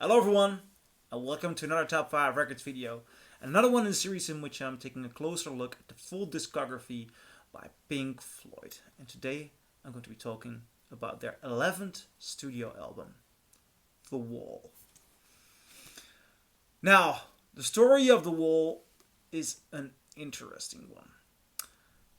Hello everyone, and welcome to another Top 5 Records video. Another one in the series in which I'm taking a closer look at the full discography by Pink Floyd. And today I'm going to be talking about their 11th studio album, The Wall. Now, the story of The Wall is an interesting one,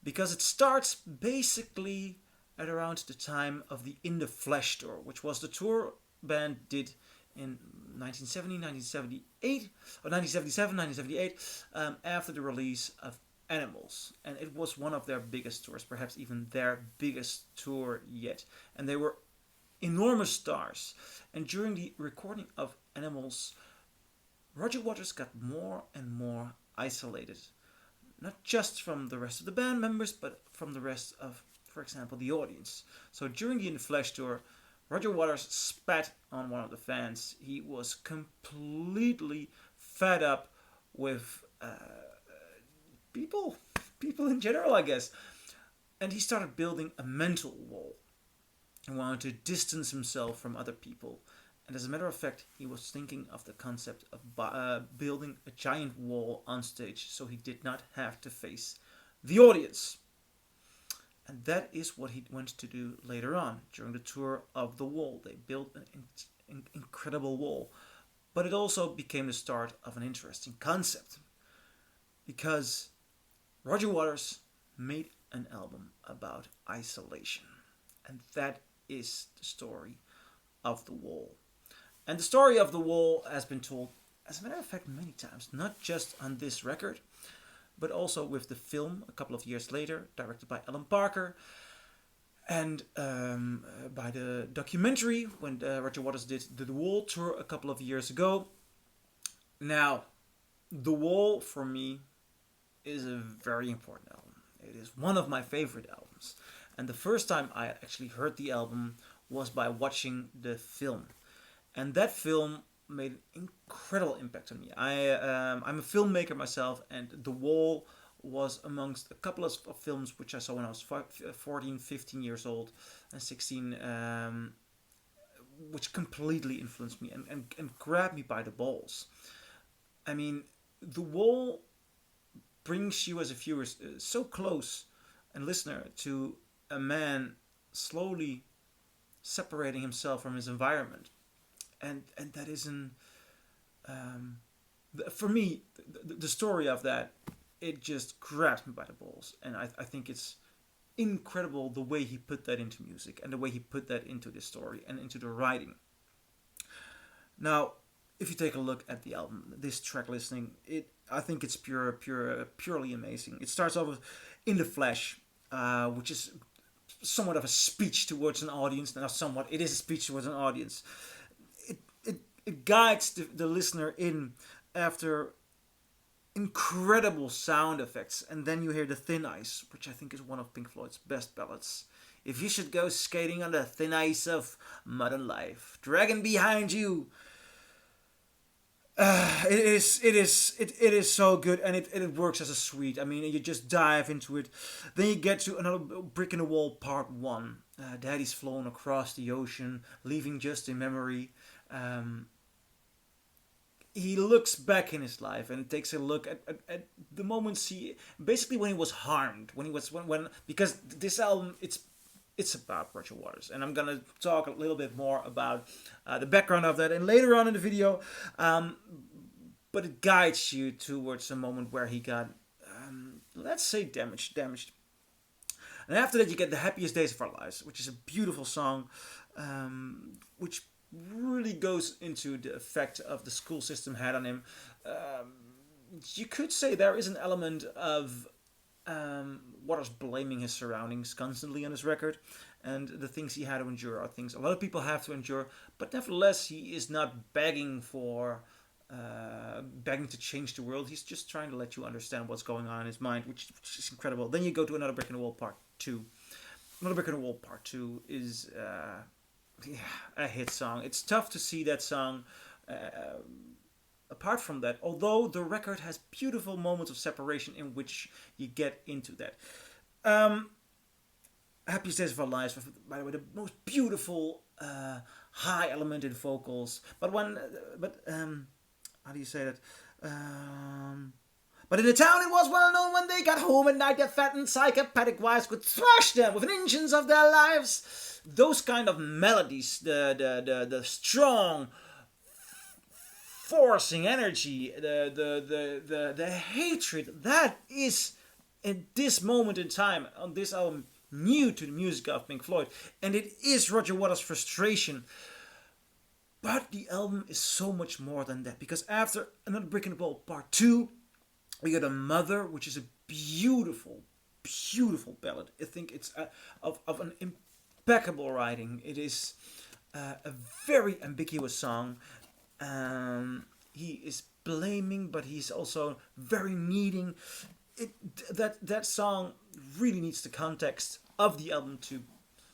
because it starts basically at around the time of the In the Flesh tour, which was the tour band did in 1970, 1978, or 1977, 1978, after the release of Animals. And it was one of their biggest tours, perhaps even their biggest tour yet. And they were enormous stars. And during the recording of Animals, Roger Waters got more and more isolated. Not just from the rest of the band members, but from the rest of, for example, the audience. So during the In the Flesh tour, Roger Waters spat on one of the fans. He was completely fed up with people in general, I guess. And he started building a mental wall. He wanted to distance himself from other people. And as a matter of fact, he was thinking of the concept of building a giant wall on stage so he did not have to face the audience. And that is what he went to do later on during the tour of The Wall. They built an incredible wall. But it also became the start of an interesting concept, because Roger Waters made an album about isolation. And that is the story of The Wall. And the story of The Wall has been told, as a matter of fact, many times. Not just on this record, but also with the film a couple of years later, directed by Alan Parker, and by the documentary when Roger Waters did the Wall tour a couple of years ago. Now, The Wall, for me, is a very important album. It is one of my favorite albums. And the first time I actually heard the album was by watching the film. And that film made an incredible impact on me. I'm a filmmaker myself, and The Wall was amongst a couple of films which I saw when I was 14, 15 years old, and 16, which completely influenced me and grabbed me by the balls. I mean, The Wall brings you as a viewer so close and listener to a man slowly separating himself from his environment. And that is for me, the story of that, it just grabs me by the balls. And I think it's incredible the way he put that into music and the way he put that into the story and into the writing. Now, if you take a look at the album, this track listing, I think it's purely amazing. It starts off with In the Flesh, which is somewhat of a speech towards an audience. Not somewhat, it is a speech towards an audience. It guides the listener in after incredible sound effects. And then you hear the Thin Ice, which I think is one of Pink Floyd's best ballads. If you should go skating on the thin ice of modern life, dragging behind you. It is so good, and it works as a suite. I mean, you just dive into it. Then you get to another Brick in the Wall Part 1. Daddy's flown across the ocean, leaving just a memory. He looks back in his life and takes a look at the moments basically when he was harmed, when because this album it's about Roger Waters, and I'm gonna talk a little bit more about the background of that and later on in the video, but it guides you towards a moment where he got let's say damaged. And after that you get The Happiest Days of Our Lives, which is a beautiful song, which really goes into the effect of the school system had on him. You could say there is an element of Waters blaming his surroundings constantly on this record, and the things he had to endure are things a lot of people have to endure, but nevertheless he is not begging to change the world. He's just trying to let you understand what's going on in his mind, which is incredible. Then you go to Another Brick in the Wall Part 2. Another Brick in the Wall Part 2 is a hit song. It's tough to see that song apart from that, although the record has beautiful moments of separation in which you get into that. Happiest Days of Our Lives, by the way, the most beautiful high elemented vocals. But how do you say that? Um, but in the town it was well known when they got home at night, their fattened psychopathic wives could thrash them within inches of their lives. Those kind of melodies, the strong forcing energy, the hatred, that is at this moment in time on this album new to the music of Pink Floyd, and it is Roger Waters' frustration. But the album is so much more than that, because after Another Brick in the Wall Part 2, we got A Mother, which is a beautiful, beautiful ballad. I think it's of an impeccable writing. It is a very ambiguous song. He is blaming, but he's also very needing. That song really needs the context of the album to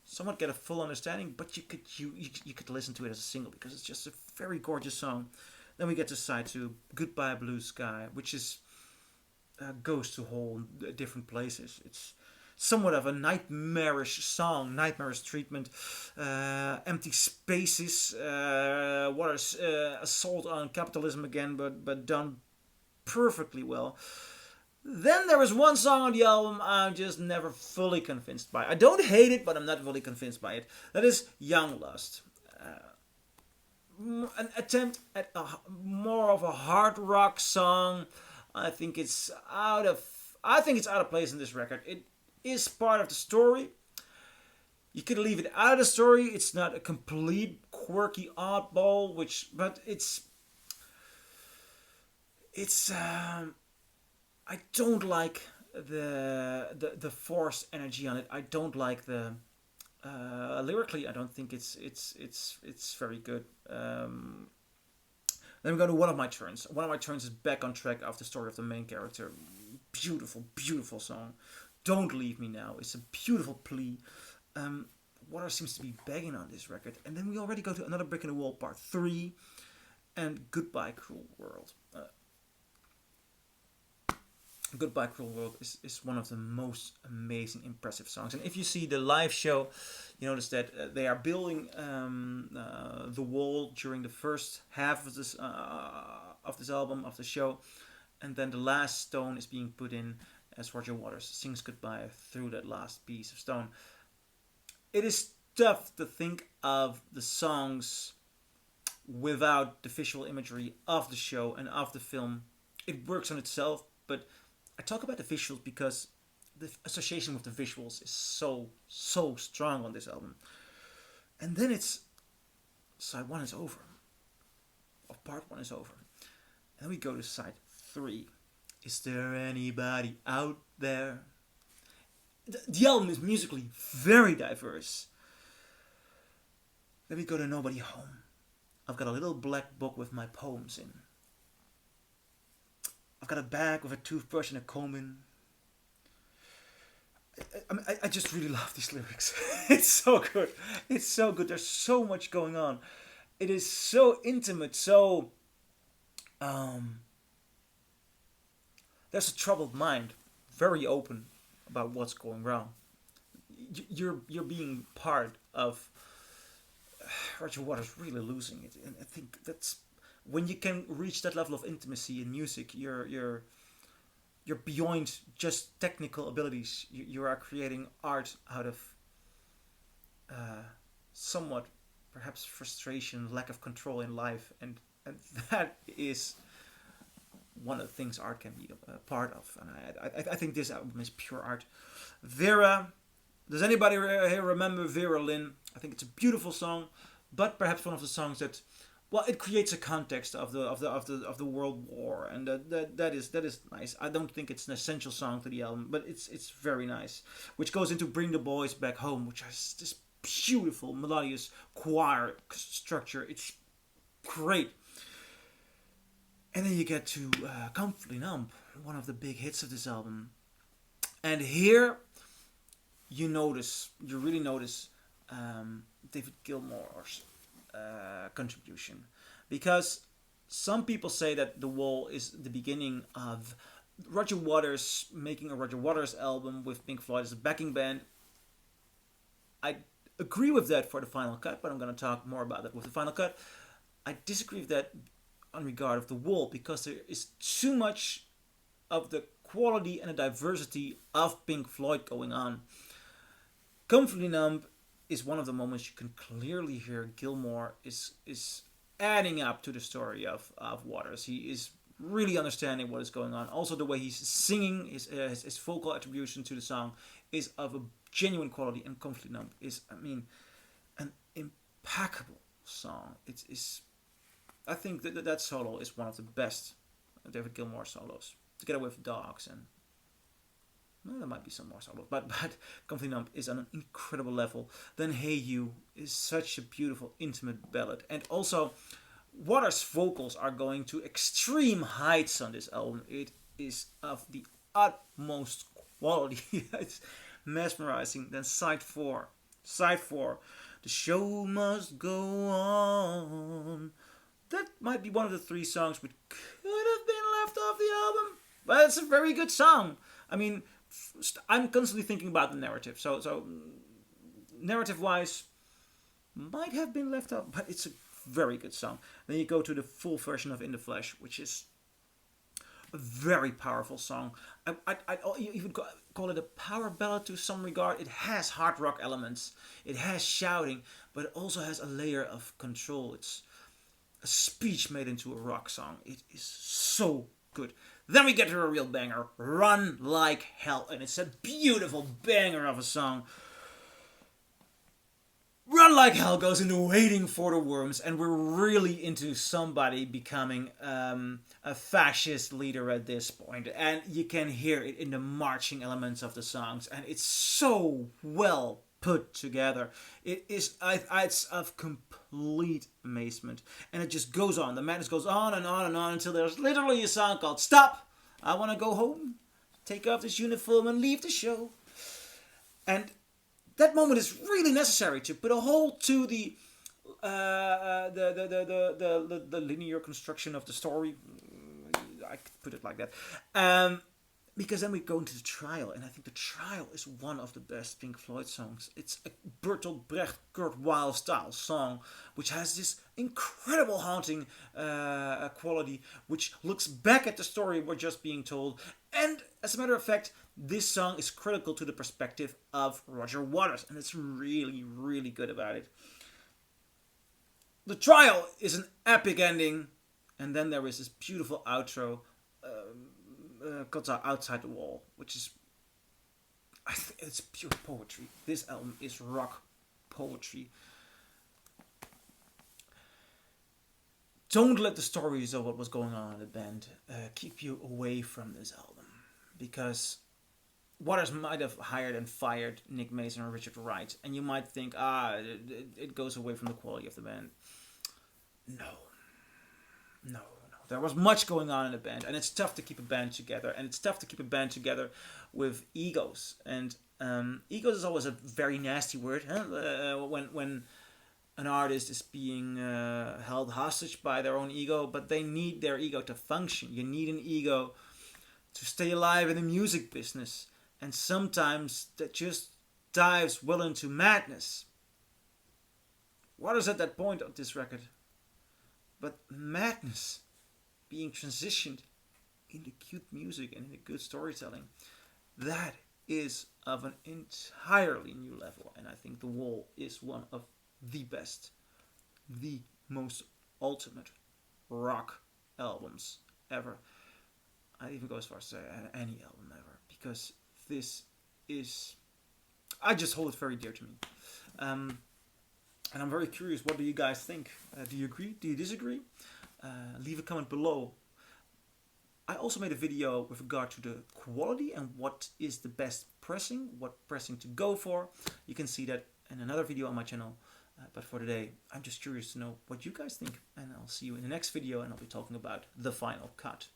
somewhat get a full understanding. But you could listen to it as a single, because it's just a very gorgeous song. Then we get to side 2, Goodbye Blue Sky, which is goes to whole different places. It's somewhat of a nightmarish song, nightmarish treatment, empty spaces, Waters' assault on capitalism again, but done perfectly well. Then there is one song on the album I'm just never fully convinced by. I don't hate it, but I'm not fully convinced by it. That is Young Lust. An attempt at more of a hard rock song. I think it's out of place in this record. It is part of the story. You could leave it out of the story. It's not a complete quirky oddball, but it's I don't like the forced energy on it. I don't like the lyrically. I don't think it's very good. Then we go to One of My Turns. One of My Turns is back on track of the story of the main character. Beautiful, beautiful song. Don't Leave Me Now. It's a beautiful plea. Waters seems to be begging on this record. And then we already go to Another Brick in the Wall Part 3 and Goodbye Cruel World. Goodbye Cruel World is one of the most amazing, impressive songs. And if you see the live show, you notice that they are building the wall during the first half of this album, of the show, and then the last stone is being put in as Roger Waters sings goodbye through that last piece of stone. It is tough to think of the songs without the visual imagery of the show and of the film. It works on itself, but I talk about the visuals because the association with the visuals is so strong on this album. And then it's side 1 is over, or part 1 is over, and then we go to side 3. Is there anybody out there? The album is musically very diverse. Then we go to Nobody Home. I've got a little black book with my poems in. I've got a bag with a toothbrush and a comb in. I just really love these lyrics. It's so good. It's so good. There's so much going on. It is so intimate. So, there's a troubled mind, very open about what's going wrong. You're being part of Roger Waters really losing it, and I think that's when you can reach that level of intimacy in music. You're beyond just technical abilities. You are creating art out of somewhat perhaps frustration, lack of control in life, and that is one of the things art can be a part of. And I think this album is pure art. Vera, does anybody here remember Vera Lynn? I think it's a beautiful song, but perhaps one of the songs that, well, it creates a context of the World War, and that is nice. I don't think it's an essential song to the album, but it's very nice. Which goes into Bring the Boys Back Home, which has this beautiful melodious choir structure. It's great. And then you get to Comfortably Numb, one of the big hits of this album. And here you really notice David Gilmour's contribution, because some people say that The Wall is the beginning of Roger Waters making a Roger Waters album with Pink Floyd as a backing band. agree with that for the final cut, but I'm going to talk more about that with the final cut. I disagree with that on regard of the wall, because there is too much of the quality and the diversity of Pink Floyd going on. Comfortably Numb is one of the moments you can clearly hear Gilmour is adding up to the story of Waters. He is really understanding what is going on. Also, the way he's singing, his vocal attribution to the song is of a genuine quality, and Comfortably Numb is, I mean, an impeccable song. I think that solo is one of the best David Gilmour solos, together with Dogs, and well, there might be some more solos, but Comfortably Numb is on an incredible level. Then Hey You is such a beautiful, intimate ballad, and also Waters' vocals are going to extreme heights on this album. It is of the utmost quality. It's mesmerizing. Then side 4, the show must go on. That might be one of the 3 songs which could have been left off the album, but it's a very good song. I mean, I'm constantly thinking about the narrative. So narrative-wise, might have been left off, but it's a very good song. Then you go to the full version of In the Flesh, which is a very powerful song. I'd even call it a power ballad to some regard. It has hard rock elements. It has shouting, but it also has a layer of control. It's a speech made into a rock song. It is so good. Then we get to a real banger, Run Like Hell, and it's a beautiful banger of a song. Run Like Hell goes into Waiting for the Worms, and we're really into somebody becoming a fascist leader at this point, and you can hear it in the marching elements of the songs, and it's so well put together. It's of complete amazement, and it just goes on. The madness goes on and on and on until there's literally a song called Stop! I Want to Go Home, Take Off This Uniform and Leave the Show. And that moment is really necessary to put a halt to the linear construction of the story. I could put it like that. Because then we go into The Trial, and I think The Trial is one of the best Pink Floyd songs. It's a Bertolt Brecht, Kurt Weill style song, which has this incredible haunting quality, which looks back at the story we're just being told. And as a matter of fact, this song is critical to the perspective of Roger Waters, and it's really, really good about it. The Trial is an epic ending, and then there is this beautiful outro, called Outside the Wall, which is, I think it's pure poetry. This album is rock poetry. Don't let the stories of what was going on in the band keep you away from this album, because Waters might have hired and fired Nick Mason or Richard Wright, and you might think, it goes away from the quality of the band. No. There was much going on in the band, and it's tough to keep a band together, and it's tough to keep a band together with egos. And egos is always a very nasty word, huh? When an artist is being held hostage by their own ego, but they need their ego to function. You need an ego to stay alive in the music business, and sometimes that just dives well into madness. Waters at that point of this record, but madness being transitioned into cute music and into good storytelling, that is of an entirely new level. And I think The Wall is one of the best, the most ultimate rock albums ever. I'd even go as far as to say any album ever, because this is, I just hold it very dear to me. And I'm very curious, what do you guys think? Do you agree? Do you disagree? Leave a comment below. I also made a video with regard to the quality and what is the best pressing, what pressing to go for. You can see that in another video on my channel. But for today, I'm just curious to know what you guys think. And I'll see you in the next video, and I'll be talking about the final cut.